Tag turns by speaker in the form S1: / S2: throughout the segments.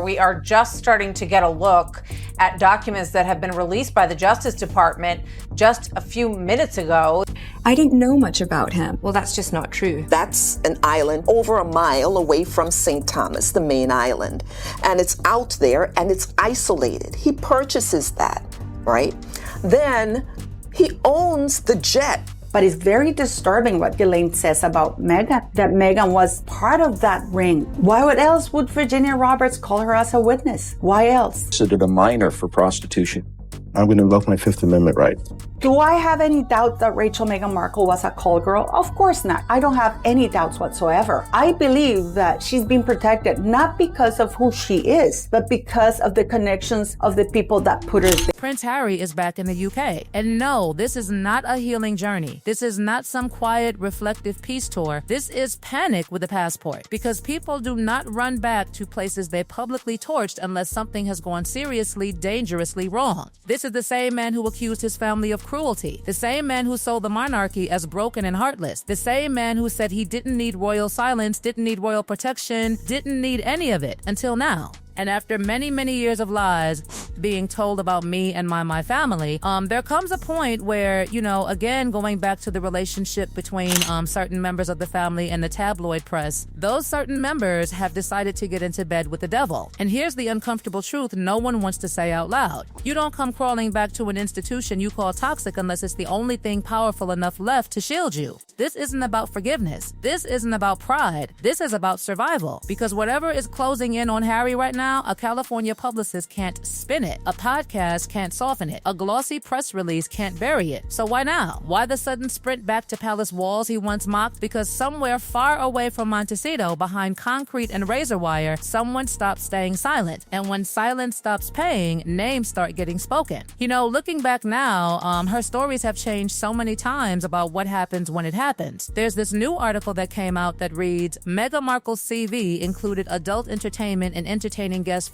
S1: We are just starting to get a look at documents that have been released by the Justice Department just a few minutes ago.
S2: I didn't know much about him.
S3: Well, that's just not true.
S4: That's an island over a mile away from St. Thomas, the main island. And it's out there and it's isolated. He purchases that, right? Then he owns the jet.
S5: But it's very disturbing what Ghislaine says about Meghan, that Meghan was part of that ring. Why else would Virginia Roberts call her as a witness? Why else?
S6: Considered a minor for prostitution. I'm going to invoke my Fifth Amendment right.
S5: Do I have any doubt that Rachel Meghan Markle was a call girl? Of course not. I don't have any doubts whatsoever. I believe that she's being protected not because of who she is, but because of the connections of the people that put her there.
S7: Prince Harry is back in the UK. And no, this is not a healing journey. This is not some quiet, reflective peace tour. This is panic with a passport, because people do not run back to places they publicly torched unless something has gone seriously, dangerously wrong. This is the same man who accused his family of cruelty, the same man who sold the monarchy as broken and heartless, the same man who said he didn't need royal silence, didn't need royal protection, didn't need any of it until now. And after many, many years of lies being told about me and my family, there comes a point where, again, going back to the relationship between certain members of the family and the tabloid press, those certain members have decided to get into bed with the devil. And here's the uncomfortable truth no one wants to say out loud. You don't come crawling back to an institution you call toxic unless it's the only thing powerful enough left to shield you. This isn't about forgiveness. This isn't about pride. This is about survival. Because whatever is closing in on Harry right now, a California publicist can't spin it. A podcast can't soften it. A glossy press release can't bury it. So why now? Why the sudden sprint back to palace walls he once mocked? Because somewhere far away from Montecito, behind concrete and razor wire, someone stops staying silent. And when silence stops paying, names start getting spoken. Looking back now, her stories have changed so many times about what happens when it happens. There's this new article that came out that reads, Meghan Markle's CV included adult entertainment and entertaining guests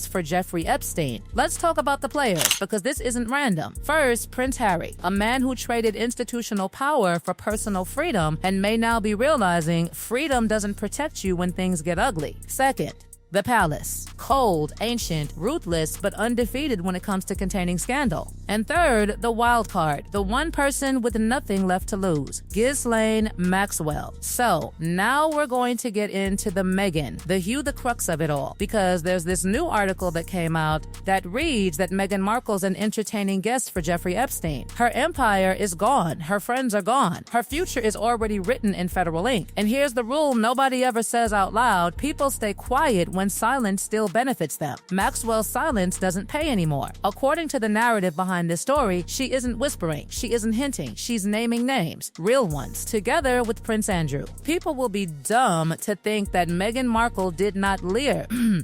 S7: for Jeffrey Epstein. Let's talk about the players, because this isn't random. First, Prince Harry, a man who traded institutional power for personal freedom and may now be realizing freedom doesn't protect you when things get ugly. Second, the palace. Cold, ancient, ruthless, but undefeated when it comes to containing scandal. And third, the wild card. The one person with nothing left to lose. Ghislaine Maxwell. So, now we're going to get into the Meghan, the crux of it all. Because there's this new article that came out that reads that Meghan Markle's an entertaining guest for Jeffrey Epstein. Her empire is gone. Her friends are gone. Her future is already written in federal ink. And here's the rule nobody ever says out loud. People stay quiet when silence still benefits them. Maxwell's silence doesn't pay anymore. According to the narrative behind this story, she isn't whispering, she isn't hinting, she's naming names, real ones, together with Prince Andrew. People will be dumb to think that Meghan Markle did not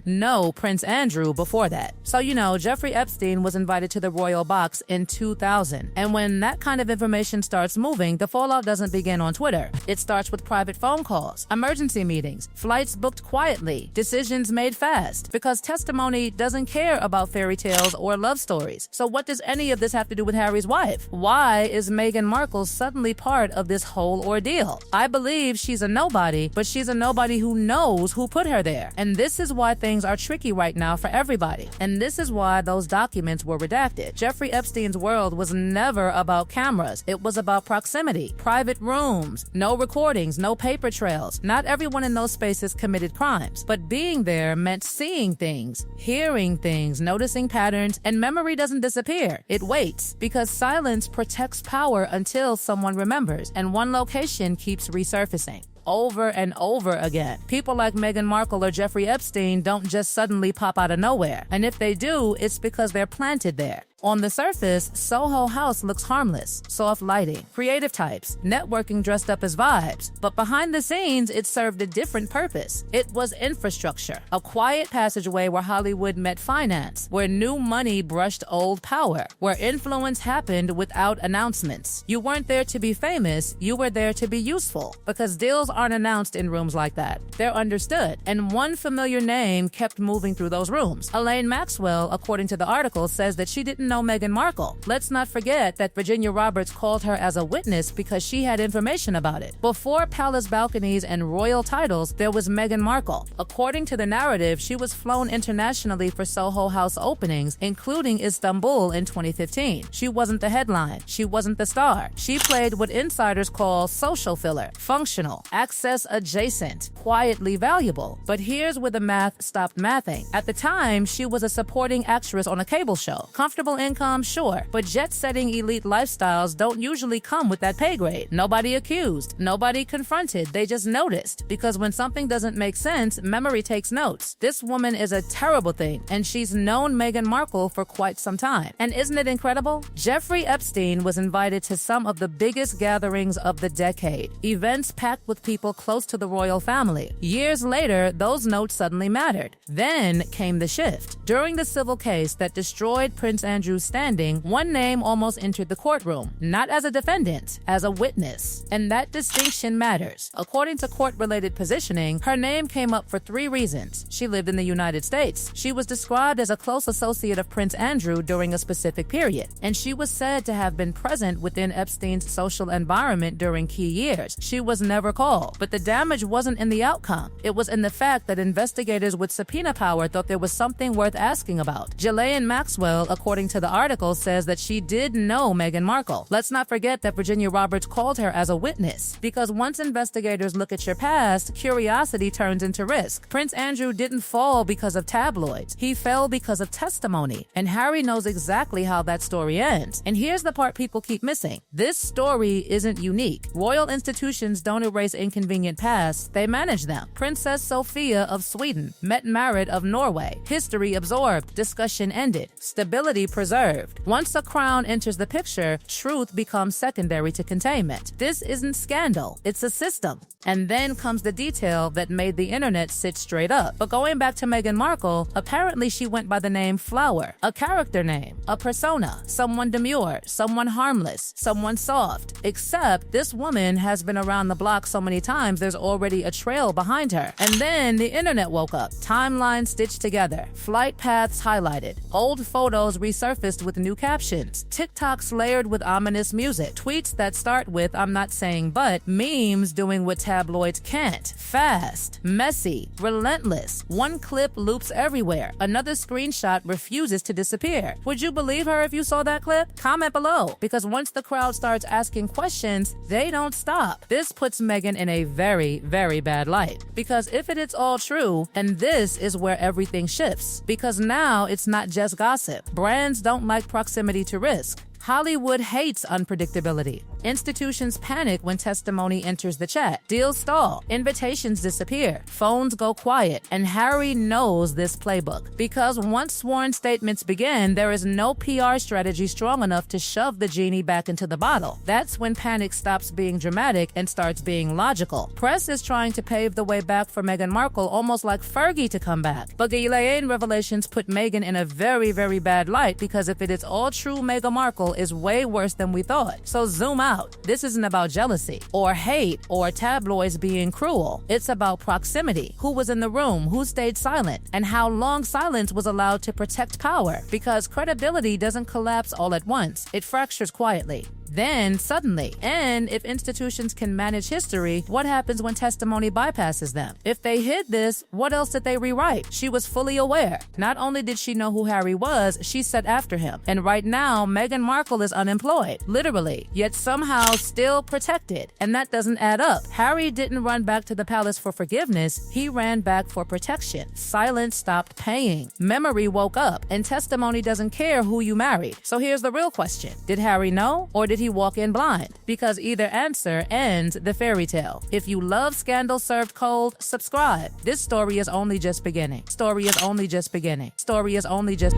S7: know Prince Andrew before that. So Jeffrey Epstein was invited to the royal box in 2000. And when that kind of information starts moving, the fallout doesn't begin on Twitter. It starts with private phone calls, emergency meetings, flights booked quietly, decisions made fast, because testimony doesn't care about fairy tales or love stories. So what does any of this have to do with Harry's wife? Why is Meghan Markle suddenly part of this whole ordeal? I believe she's a nobody, but she's a nobody who knows who put her there. And this is why things are tricky right now for everybody. And this is why those documents were redacted. Jeffrey Epstein's world was never about cameras. It was about proximity, private rooms, no recordings, no paper trails. Not everyone in those spaces committed crimes, but being there meant seeing things, hearing things, noticing patterns, and memory doesn't disappear. It waits, because silence protects power until someone remembers, and one location keeps resurfacing over and over again. People like Meghan Markle or Jeffrey Epstein don't just suddenly pop out of nowhere. And if they do, it's because they're planted there. On the surface, Soho House looks harmless, soft lighting, creative types, networking dressed up as vibes. But behind the scenes, it served a different purpose. It was infrastructure, a quiet passageway where Hollywood met finance, where new money brushed old power, where influence happened without announcements. You weren't there to be famous, you were there to be useful, because deals aren't announced in rooms like that. They're understood, and one familiar name kept moving through those rooms. Ghislaine Maxwell, according to the article, says that she didn't didn't know Meghan Markle. Let's not forget that Virginia Roberts called her as a witness because she had information about it. Before palace balconies and royal titles, there was Meghan Markle. According to the narrative, she was flown internationally for Soho House openings, including Istanbul in 2015. She wasn't the headline. She wasn't the star. She played what insiders call social filler, functional, access adjacent, quietly valuable. But here's where the math stopped mathing. At the time, she was a supporting actress on a cable show. Comfortable income, sure, but jet-setting elite lifestyles don't usually come with that pay grade. Nobody accused, nobody confronted, they just noticed. Because when something doesn't make sense, memory takes notes. This woman is a terrible thing, and she's known Meghan Markle for quite some time. And isn't it incredible? Jeffrey Epstein was invited to some of the biggest gatherings of the decade, events packed with people close to the royal family. Years later, those notes suddenly mattered. Then came the shift. During the civil case that destroyed Prince Andrew's standing, one name almost entered the courtroom, not as a defendant, as a witness. And that distinction matters. According to court-related positioning, her name came up for 3 reasons. She lived in the United States. She was described as a close associate of Prince Andrew during a specific period, and she was said to have been present within Epstein's social environment during key years. She was never called, but the damage wasn't in the outcome. It was in the fact that investigators with subpoena power thought there was something worth asking about. Ghislaine Maxwell, according to the article, says that she did know Meghan Markle. Let's not forget that Virginia Roberts called her as a witness, because once investigators look at your past, curiosity turns into risk. Prince Andrew didn't fall because of tabloids. He fell because of testimony, and Harry knows exactly how that story ends. And here's the part people keep missing. This story isn't unique. Royal institutions don't erase inconvenient pasts, they manage them. Princess Sophia of Sweden met Marit of Norway. History absorbed, discussion ended, stability preserved. Once a crown enters the picture, truth becomes secondary to containment. This isn't scandal, it's a system. And then comes the detail that made the internet sit straight up. But going back to Meghan Markle, apparently she went by the name Flower, a character name, a persona, someone demure, someone harmless, someone soft. Except this woman has been around the block so many times there's already a trail behind her. And then the internet woke up, timelines stitched together, flight paths highlighted, old photos resurfaced with new captions, TikToks layered with ominous music, tweets that start with "I'm not saying but," memes doing what tabloids can't, fast, messy, relentless. One clip loops everywhere, another screenshot refuses to disappear. Would you believe her if you saw that clip? Comment below, because once the crowd starts asking questions, they don't stop. This puts Meghan in a very, very bad light, because if it is all true, and this is where everything shifts, because now it's not just gossip. Brands don't like proximity to risk. Hollywood hates unpredictability. Institutions panic when testimony enters the chat. Deals stall. Invitations disappear. Phones go quiet. And Harry knows this playbook. Because once sworn statements begin, there is no PR strategy strong enough to shove the genie back into the bottle. That's when panic stops being dramatic and starts being logical. Press is trying to pave the way back for Meghan Markle, almost like Fergie to come back. But Ghislaine revelations put Meghan in a very, very bad light, because if it is all true, Meghan Markle is way worse than we thought. So zoom out. This isn't about jealousy or hate or tabloids being cruel. It's about proximity. Who was in the room? Who stayed silent? And how long silence was allowed to protect power? Because credibility doesn't collapse all at once. It fractures quietly. Then, suddenly. And if institutions can manage history, what happens when testimony bypasses them? If they hid this, what else did they rewrite? She was fully aware. Not only did she know who Harry was, she set after him. And right now, Meghan Markle is unemployed, literally, yet somehow still protected. And that doesn't add up. Harry didn't run back to the palace for forgiveness. He ran back for protection. Silence stopped paying. Memory woke up, and testimony doesn't care who you married. So here's the real question. Did Harry know, or did he walk in blind? Because either answer ends the fairy tale. If you love scandal served cold, subscribe. This story is only just beginning. Story is only just beginning. Story is only just...